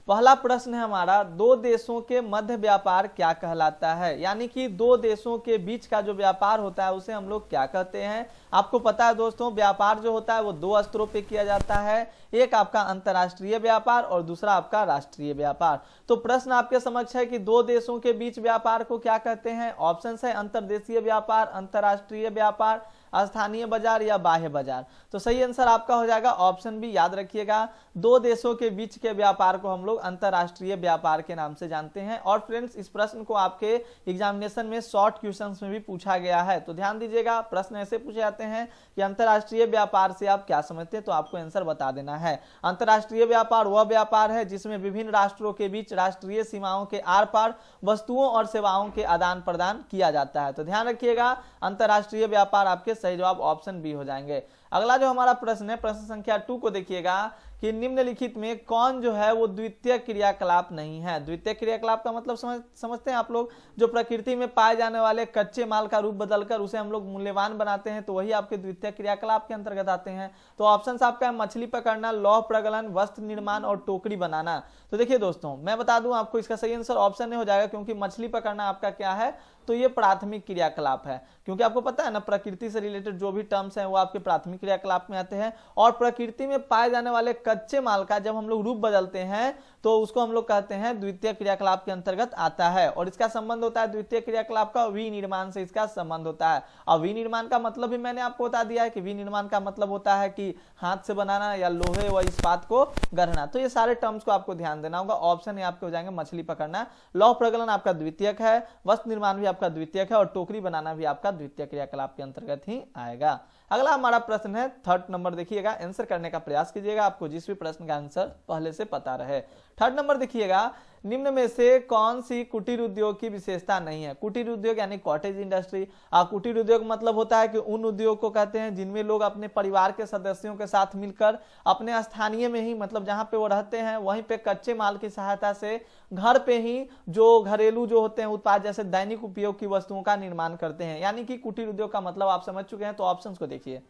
पहला प्रश्न है हमारा, दो देशों के मध्य व्यापार क्या कहलाता है? यानी कि दो देशों के बीच का जो व्यापार होता है उसे हम लोग क्या कहते हैं? आपको पता है दोस्तों, व्यापार जो होता है वो दो स्तरों पे किया जाता है, एक आपका अंतर्राष्ट्रीय व्यापार और दूसरा आपका राष्ट्रीय व्यापार। तो प्रश्न आपके समक्ष है कि दो देशों के बीच व्यापार को क्या कहते हैं? ऑप्शन है अंतर्देशीय व्यापार, अंतर्राष्ट्रीय व्यापार, स्थानीय बाजार या बाह्य बाजार। तो सही आंसर आपका हो जाएगा ऑप्शन बी। याद रखिएगा, दो देशों के बीच के व्यापार को हम लोग अंतर्राष्ट्रीय व्यापार के नाम से जानते हैं। और फ्रेंड्स, इस प्रश्न को आपके एग्जामिनेशन में शॉर्ट क्वेश्चंस में भी पूछा गया है, तो ध्यान दीजिएगा। प्रश्न ऐसे पूछे जाते हैं कि अंतर्राष्ट्रीय व्यापार से आप क्या समझते हैं, तो आपको आंसर बता देना है। अंतर्राष्ट्रीय व्यापार वह व्यापार है जिसमें विभिन्न राष्ट्रों के बीच राष्ट्रीय सीमाओं के आर पार वस्तुओं और सेवाओं के आदान प्रदान किया जाता है। तो ध्यान रखिएगा, अंतर्राष्ट्रीय व्यापार आपके सही जवाब ऑप्शन बी हो जाएंगे। अगला जो हमारा प्रश्न है, प्रश्न संख्या 2 को देखिएगा कि निम्नलिखित में कौन जो है वो द्वितीय क्रियाकलाप नहीं है। द्वितीय क्रियाकलाप का मतलब समझते हैं आप लोग, जो प्रकृति में पाए जाने वाले कच्चे माल का रूप बदलकर उसे हम लोग मूल्यवान बनाते हैं, तो वही आपके द्वितीय क्रियाकलाप के अंतर्गत आते हैं। तो ऑप्शन आपका है मछली पकड़ना, लौह प्रगलन, वस्त्र निर्माण और टोकरी बनाना। तो देखिए दोस्तों, मैं बता दूं आपको, इसका सही आंसर ऑप्शन ए हो जाएगा, क्योंकि मछली पकड़ना आपका क्या है, तो ये प्राथमिक क्रियाकलाप है। क्योंकि आपको पता है ना, प्रकृति से रिलेटेड जो भी टर्म्स हैं वो आपके प्राथमिक क्रियाकलाप में आते हैं। और प्रकृति में पाए जाने वाले कच्चे माल का जब हम लोग रूप बदलते हैं तो उसको हम लोग कहते हैं द्वितीय क्रियाकलाप के अंतर्गत आता है। और इसका संबंध होता है द्वितीय क्रियाकलाप का विनिर्माण से, इसका संबंध होता है। और विनिर्माण का मतलब भी मैंने आपको बता दिया है कि विनिर्माण का मतलब होता है कि हाथ से बनाना या लोहे व इस्पात को गढ़ना। तो ये सारे टर्म्स को आपको ध्यान देना होगा। ऑप्शन ए आपके हो जाएंगे मछली पकड़ना, लौह प्रगलन आपका द्वितीयक है, वस्त्र निर्माण भी आपका द्वितीयक है और टोकरी बनाना भी आपका द्वितीय क्रियाकलाप के अंतर्गत ही आएगा। अगला हमारा प्रश्न है 3rd नंबर, देखिएगा, आंसर करने का प्रयास कीजिएगा, आपको जिस भी प्रश्न का आंसर पहले से पता रहे। 3rd नंबर देखिएगा, निम्न में से कौन सी कुटीर उद्योग की विशेषता नहीं है? कुटीर उद्योग यानी कॉटेज इंडस्ट्री। कुटीर उद्योग मतलब होता है कि उन उद्योग को कहते हैं जिनमें लोग अपने परिवार के सदस्यों के साथ मिलकर अपने स्थानीय में ही, मतलब जहां पे वो रहते हैं वहीं पे कच्चे माल की सहायता से घर पे ही जो घरेलू जो होते हैं उत्पाद जैसे दैनिक उपयोग की वस्तुओं का निर्माण करते हैं। यानी कि कुटीर उद्योग का मतलब आप समझ चुके हैं। तो ऑप्शन को देखिए,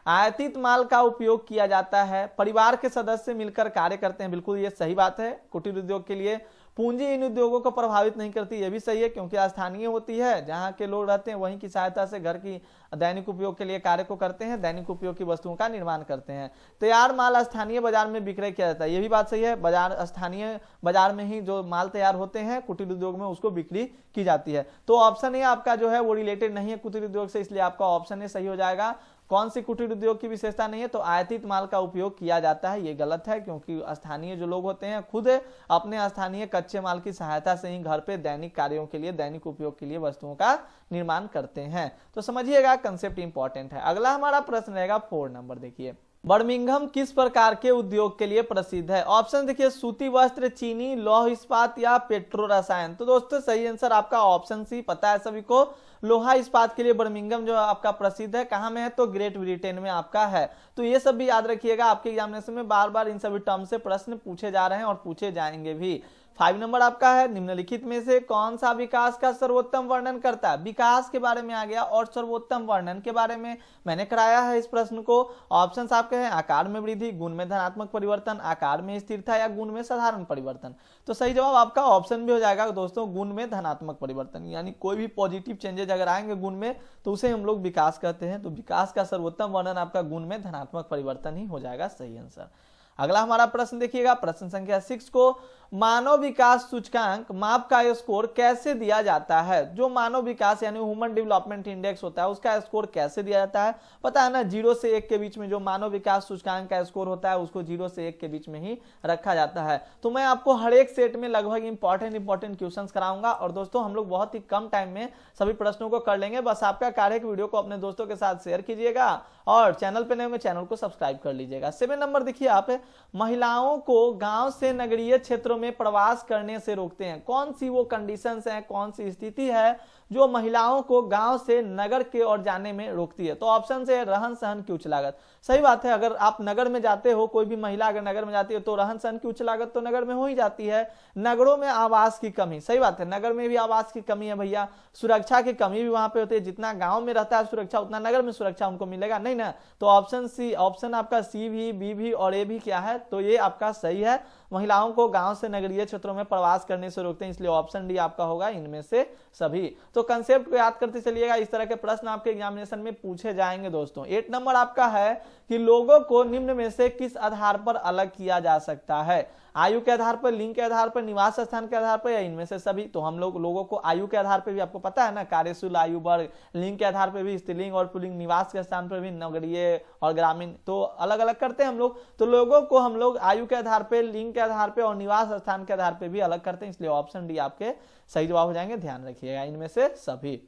आयातित माल का उपयोग किया जाता है, परिवार के सदस्य मिलकर कार्य करते हैं, बिल्कुल ये सही बात है कुटीर उद्योग के लिए। पूंजी इन उद्योगों को प्रभावित नहीं करती, ये भी सही है, क्योंकि स्थानीय होती है, जहां के लोग रहते हैं वहीं की सहायता से घर की दैनिक उपयोग के लिए कार्य को करते हैं, दैनिक उपयोग की वस्तुओं का निर्माण करते हैं। तैयार माल स्थानीय बाजार में विक्रय किया जाता है, ये भी बात सही है। बाजार, स्थानीय बाजार में ही जो माल तैयार होते हैं कुटीर उद्योग में, उसको बिक्री की जाती है। तो ऑप्शन ए आपका जो है वो रिलेटेड नहीं है कुटीर उद्योग से, इसलिए आपका ऑप्शन ए सही हो जाएगा। कौन सी कुटीर उद्योग की विशेषता नहीं है? तो आयातित माल का उपयोग किया जाता है, ये गलत है, क्योंकि स्थानीय जो लोग होते हैं खुद अपने स्थानीय कच्चे माल की सहायता से ही घर पे दैनिक कार्यों के लिए, दैनिक उपयोग के लिए वस्तुओं का निर्माण करते हैं। तो समझिएगा, कंसेप्ट इंपॉर्टेंट है। अगला हमारा प्रश्न रहेगा 4 नंबर, देखिए, बर्मिंघम किस प्रकार के उद्योग के लिए प्रसिद्ध है? ऑप्शन देखिए, सूती वस्त्र, चीनी, लौह इस्पात या पेट्रो रसायन। तो दोस्तों सही आंसर आपका ऑप्शन सी, पता है सभी को, लोहा इस्पात के लिए बर्मिंघम जो आपका प्रसिद्ध है। कहां में है? तो ग्रेट ब्रिटेन में आपका है। तो ये सब भी याद रखिएगा, आपके एग्जामिनेशन में बार बार इन सभी टर्म से प्रश्न पूछे जा रहे हैं और पूछे जाएंगे भी। 5 नंबर आपका है, निम्नलिखित में से कौन सा विकास का सर्वोत्तम वर्णन करता है? विकास के बारे में आ गया और सर्वोत्तम वर्णन के बारे में मैंने कराया है इस प्रश्न को। ऑप्शंस आपके हैं आकार में वृद्धि, गुण में धनात्मक परिवर्तन, आकार में स्थिरता या गुण में साधारण परिवर्तन। तो सही जवाब आपका ऑप्शन भी हो जाएगा दोस्तों, गुण में धनात्मक परिवर्तन। यानी कोई भी पॉजिटिव चेंजेज अगर आएंगे गुण में तो उसे हम लोग विकास कहते हैं। तो विकास का सर्वोत्तम वर्णन आपका गुण में धनात्मक परिवर्तन ही हो जाएगा सही आंसर। अगला हमारा प्रश्न देखिएगा, प्रश्न संख्या 6 को, मानव विकास सूचकांक माप का स्कोर कैसे दिया जाता है? जो मानव विकास यानी ह्यूमन डेवलपमेंट इंडेक्स होता है उसका स्कोर कैसे दिया जाता है? पता है ना, 0 से 1 के बीच में जो मानव विकास सूचकांक का स्कोर होता है उसको 0 से 1 के बीच में ही रखा जाता है। तो मैं आपको हर एक सेट में लगभग इंपॉर्टेंट क्वेश्चन कराऊंगा। और दोस्तों हम लोग बहुत ही कम टाइम में सभी प्रश्नों को कर लेंगे। बस आपका कार्य है वीडियो को अपने दोस्तों के साथ शेयर कीजिएगा और चैनल पे नए होंगे चैनल को सब्सक्राइब कर लीजिएगा। 7 नंबर देखिए आप, महिलाओं को गांव से नगरीय क्षेत्रों में प्रवास करने से रोकते हैं। कौन सी वो कंडीशंस हैं, कौन सी स्थिति है जो महिलाओं को गांव से नगर की ओर जाने में रोकती है? तो ऑप्शन से रहन सहन की उच्च लागत। सही बात है, अगर आप नगर में जाते हो, कोई भी महिला अगर नगर में जाती है तो रहन सहन की उच्च लागत तो नगर में हो ही जाती है। नगरों में आवास की कमी, सही बात है, नगर में भी आवास की कमी है भैया। सुरक्षा की कमी भी वहां पे होती है, जितना गांव में रहता है सुरक्षा उतना नगर में सुरक्षा उनको मिलेगा नहीं। नहीं ना, तो ऑप्शन सी, ऑप्शन आपका सी भी, बी भी और ए भी क्या है, तो ये आपका सही है। महिलाओं को गांव से नगरीय क्षेत्रों में प्रवास करने से रोकते हैं, इसलिए ऑप्शन डी आपका होगा इनमें से सभी। तो कंसेप्ट को याद करते चलिएगा, इस तरह के प्रश्न आपके एग्जामिनेशन में पूछे जाएंगे दोस्तों। 8 नंबर आपका है कि लोगों को निम्न में से किस आधार पर अलग किया जा सकता है, आयु के आधार पर, लिंग के आधार पर, निवास स्थान के आधार पर, या इनमें से सभी। तो हम लोगों को आयु के आधार पर भी आपको पता है ना, कार्यशील आयु वर्ग, लिंग के आधार पर भी स्त्रीलिंग और पुल्लिंग, निवास के स्थान पर भी नगरीय और ग्रामीण, तो अलग अलग करते हैं हम लोग। तो लोगों को हम लोग आयु के आधार पर, लिंग के आधार पर और निवास स्थान के आधार पर भी अलग करते हैं, इसलिए ऑप्शन डी आपके सही जवाब हो जाएंगे, ध्यान रखिएगा इनमें से सभी।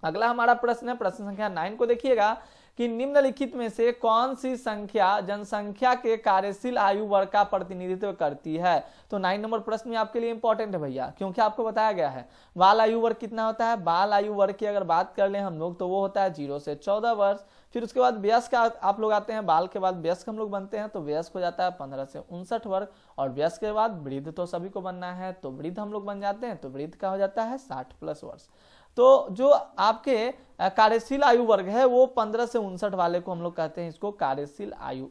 अगला हमारा प्रश्न है, प्रश्न संख्या 9 को देखिएगा कि निम्नलिखित में से कौन सी संख्या जनसंख्या के कार्यशील आयु वर्ग का प्रतिनिधित्व करती है। तो 9 नंबर प्रश्न में आपके लिए इंपॉर्टेंट है भैया, क्योंकि आपको बताया गया है बाल आयु वर्ग कितना होता है। बाल आयु वर्ग की अगर बात कर ले हम लोग तो वो होता है 0 से 14 वर्ष। फिर उसके बाद वयस्क आप लोग आते हैं, बाल के बाद वयस्क हम लोग बनते हैं, तो वयस्क हो जाता है 15 से 59 वर्ष। और वयस्क के बाद वृद्ध तो सभी को बनना है, तो वृद्ध हम लोग बन जाते हैं, तो वृद्ध का हो जाता है 60+ वर्ष। तो जो आपके कार्यशील आयु वर्ग है वो 15 से 59 वाले को हम लोग कहते हैं इसको कार्यशील आयु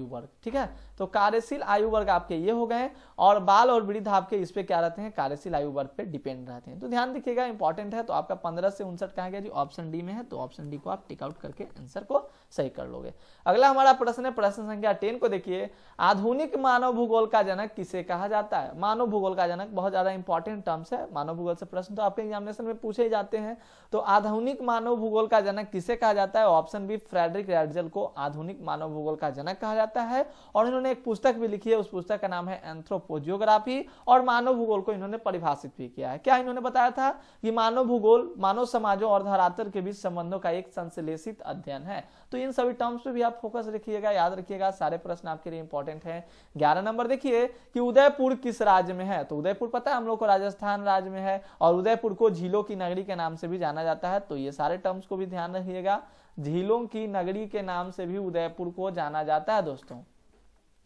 वर्ग, ठीक है। तो कार्यशील आयु वर्ग आपके ये हो गए, और बाल और वृद्ध आपके इस पे क्या रहते हैं, कार्यशील आयु वर्ग पे डिपेंड रहते हैं। तो ध्यान रखिएगा, इंपॉर्टेंट है। तो आपका 15 से 59 कहा गया जी, ऑप्शन डी में है, तो ऑप्शन डी को आप टिक आउट करके आंसर को सही कर लोगे। अगला हमारा प्रश्न है, प्रश्न संख्या 10 को देखिए, आधुनिक मानव भूगोल का जनक किसे कहा जाता है। मानव भूगोल का जनक बहुत ज्यादा इंपॉर्टेंट टर्म्स है, मानव भूगोल से प्रश्न तो आपके एग्जामिनेशन में पूछे जाते हैं। तो आधुनिक मानव भूगोल का जनक किसे कहा जाता है, ऑप्शन बी फ्रेडरिक रैटजेल को आधुनिक मानव भूगोल का जनक कहा जाता है। और इन्होंने एक पुस्तक भी लिखी है, उस पुस्तक का नाम है एंथ्रोपोजियोग्राफी, और मानव भूगोल को इन्होंने परिभाषित भी किया है। क्या इन्होंने बताया था कि मानव भूगोल मानव समाजों और धरातल के बीच संबंधों का एक संश्लेषित अध्ययन है। तो इन सभी टर्म्स पे भी आप फोकस रखिएगा, याद रखिएगा, सारे प्रश्न आपके लिए इंपॉर्टेंट है। 11 नंबर देखिए कि उदयपुर किस राज्य में है। तो उदयपुर पता है हम लोग को राजस्थान राज्य में है, और उदयपुर को झीलों की नगरी के नाम से भी जाना जाता है। तो ये सारे टर्म्स को भी ध्यान रखिएगा, झीलों की नगरी के नाम से भी उदयपुर को जाना जाता है दोस्तों।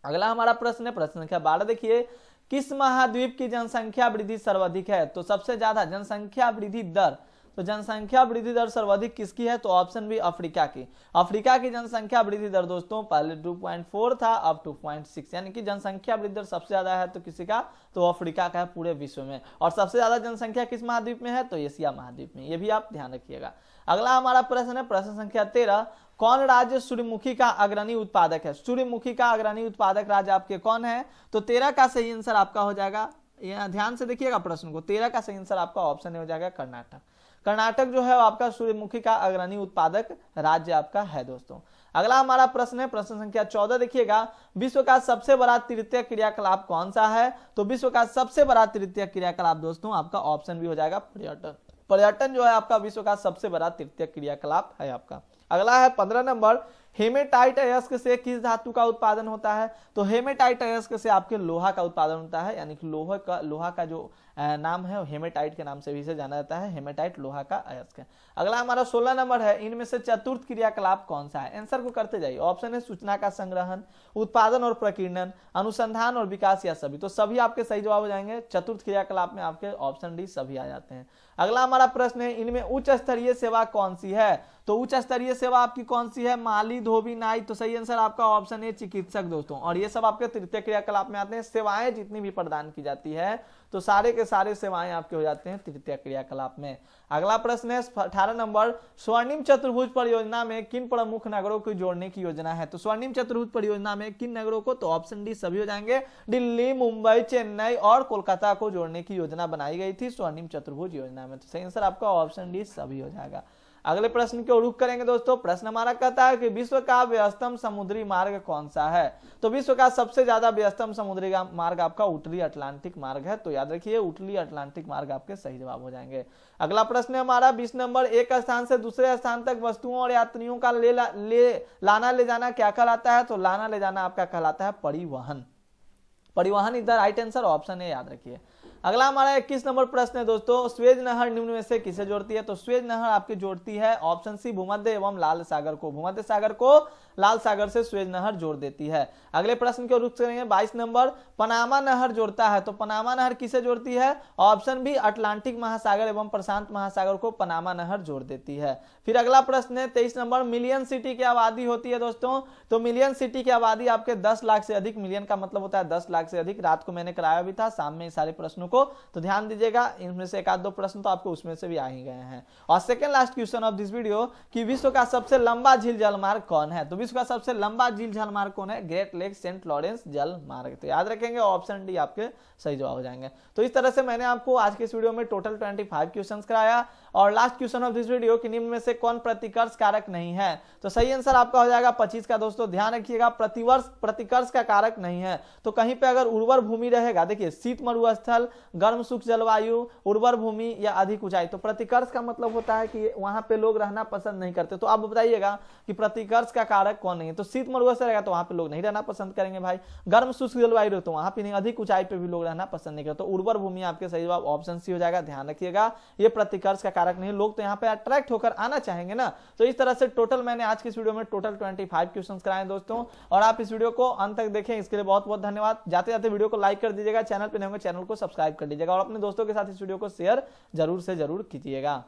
अगला हमारा प्रश्न है, प्रश्न संख्या 12 देखिए, किस महाद्वीप की जनसंख्या वृद्धि सर्वाधिक है। तो सबसे ज्यादा जनसंख्या वृद्धि दर, तो जनसंख्या वृद्धि दर सर्वाधिक किसकी है, तो ऑप्शन बी अफ्रीका की। अफ्रीका की जनसंख्या वृद्धि दर दोस्तों पहले 2.4 था, अब 2.6, यानी कि जनसंख्या वृद्धि दर सबसे ज्यादा है तो किसी का, तो अफ्रीका का है पूरे विश्व में। और सबसे ज्यादा जनसंख्या किस महाद्वीप में है, तो एशिया महाद्वीप में, ये भी आप ध्यान रखिएगा। अगला हमारा प्रश्न है, प्रश्न संख्या 13, कौन राज्य सूर्यमुखी का अग्रणी उत्पादक है। सूर्यमुखी का अग्रणी उत्पादक राज्य आपके कौन है, तो 13 का सही आंसर आपका हो जाएगा, यहाँ ध्यान से देखिएगा प्रश्न को, 13 का सही आंसर आपका ऑप्शन हो जाएगा कर्नाटक। कर्नाटक जो है आपका सूर्यमुखी का अग्रणी उत्पादक राज्य आपका है दोस्तों। अगला हमारा प्रश्न है, प्रश्न संख्या 14 देखिएगा, विश्व का सबसे बड़ा तृतीय क्रियाकलाप कौन सा है। तो विश्व का सबसे बड़ा तृतीय क्रियाकलाप दोस्तों आपका ऑप्शन भी हो जाएगा पर्यटन। पर्यटन जो है आपका विश्व का सबसे बड़ा तृतीय क्रियाकलाप है आपका। अगला है 15 नंबर, हेमेटाइट अयस्क से किस धातु का उत्पादन होता है। तो हेमेटाइट अयस्क से आपके लोहा का उत्पादन होता है, यानी कि लोहा का जो नाम है हेमेटाइट के नाम से भी इसे जाना जाता है, हेमेटाइट लोहा का अयस्क है। अगला हमारा 16 नंबर है, इनमें से चतुर्थ क्रियाकलाप कौन सा है। आंसर को करते जाइए, ऑप्शन है सूचना का संग्रहण, उत्पादन और प्रकीर्णन, अनुसंधान और विकास, या सभी। तो सभी आपके सही जवाब हो जाएंगे, चतुर्थ क्रियाकलाप में आपके ऑप्शन डी सभी आ जाते हैं। अगला हमारा प्रश्न है, इनमें उच्च स्तरीय सेवा कौन सी है। तो उच्च स्तरीय सेवा आपकी कौन सी है, माली, धोबी, नाई। तो सही आंसर आपका ऑप्शन है चिकित्सक दोस्तों। और ये सब आपके तृतीय क्रियाकलाप में आते हैं। सेवाएं जितनी भी प्रदान की जाती है तो सारे के सारे सेवाएं आपके हो जाते हैं तृतीय क्रियाकलाप में। अगला प्रश्न है 18 नंबर, स्वर्णिम चतुर्भुज परियोजना में किन प्रमुख नगरों को जोड़ने की योजना है। तो स्वर्णिम चतुर्भुज परियोजना में किन नगरों को, तो ऑप्शन डी सभी हो जाएंगे, दिल्ली, मुंबई, चेन्नई और कोलकाता को जोड़ने की योजना बनाई गई थी स्वर्णिम चतुर्भुज योजना में। तो सही आंसर आपका ऑप्शन डी सभी हो जाएगा। अगले प्रश्न को रुख करेंगे दोस्तों। प्रश्न हमारा कहता है कि विश्व का व्यस्तम समुद्री मार्ग कौन सा है। तो विश्व का सबसे ज्यादा व्यस्तम समुद्री मार्ग आपका उत्तरी अटलांटिक मार्ग है। तो याद रखिए उत्तरी अटलांटिक मार्ग आपके सही जवाब हो जाएंगे। अगला प्रश्न है हमारा 20 नंबर, एक स्थान से दूसरे स्थान तक वस्तुओं और यात्रियों का लाना ले जाना क्या कहलाता है। तो लाना ले जाना आपका कहलाता है परिवहन। परिवहन is the right answer, option है याद रखिए। अगला हमारा 21 नंबर प्रश्न है दोस्तों, स्वेज नहर निम्न में से किसे जोड़ती है? तो स्वेज नहर आपकी जोड़ती है ऑप्शन सी भूमध्य एवं लाल सागर को। भूमध्य सागर को लाल सागर से स्वेज नहर जोड़ देती है। अगले प्रश्न के रुख करेंगे 22 नंबर, पनामा नहर जोड़ता है। तो पनामा नहर किसे जोड़ती है? ऑप्शन बी अटलांटिक महासागर एवं प्रशांत महासागर को पनामा नहर जोड़ देती है। फिर अगला प्रश्न है 23 नंबर, मिलियन सिटी की आबादी होती है दोस्तों। तो मिलियन सिटी की आबादी आपके 10 लाख से अधिक, मिलियन का मतलब होता है 10 लाख से अधिक। रात को मैंने कराया भी था शाम में सारे प्रश्नों को, तो ध्यान दीजिएगा, इनमें से एक आध दो प्रश्न तो आपको उसमें से भी आ ही गए हैं। और second last question of this video कि विश्व का सबसे लंबा झील जलमार्ग कौन है? तो विश्व का सबसे लंबा झील जलमार्ग कौन है? ग्रेट लेक सेंट लॉरेंस जलमार्ग। तो याद रखेंगे ऑप्शन डी आपके सही जवाब हो जाएंगे। तो इस तरह से मैंने आपको आज के इस वीडियो में टोटल 25 क्वेश्चंस कराया। और last question of this video कि निम्न में से कौन प्रतिकर्ष कारक नहीं है? तो सही आंसर आपका हो जाएगा 25 का। दोस्तों ध्यान रखिएगा, प्रतिकर्ष का कारक नहीं है। तो कहीं पे अगर उर्वर भूमि रहेगा, देखिए शीत मरुस्थल, गर्म शुष्क जलवायु, उर्वर भूमि या अधिक ऊंचाई, तो प्रतिकर्ष का मतलब होता है कि वहां पे लोग रहना पसंद नहीं करते। तो आप बताइएगा कि प्रतिकर्ष का कारक कौन नहीं है? तो शीत मरुस्थल रहेगा तो वहां पे लोग नहीं रहना पसंद करेंगे भाई। गर्म शुष्क जलवायु तो वहां पे नहीं, अधिक ऊंचाई पे भी लोग रहना पसंद नहीं करते। तो उर्वर भूमि आपके सही जवाब ऑप्शन सी हो जाएगा। ध्यान रखिएगा, ये प्रतिकर्ष का कारक नहीं, लोग तो यहाँ पे अट्रैक्ट होकर आना चाहेंगे ना। तो इस तरह से टोटल मैंने आज की इस वीडियो में टोटल 25 क्वेश्चंस कराए दोस्तों। और आप इस वीडियो को अंत तक देखें, इसके लिए बहुत बहुत धन्यवाद। जाते जाते वीडियो को लाइक कर दीजिएगा, चैनल पर नए होंगे चैनल को सब्सक्राइब कर लीजिएगा और अपने दोस्तों के साथ इस वीडियो को शेयर जरूर से जरूर कीजिएगा।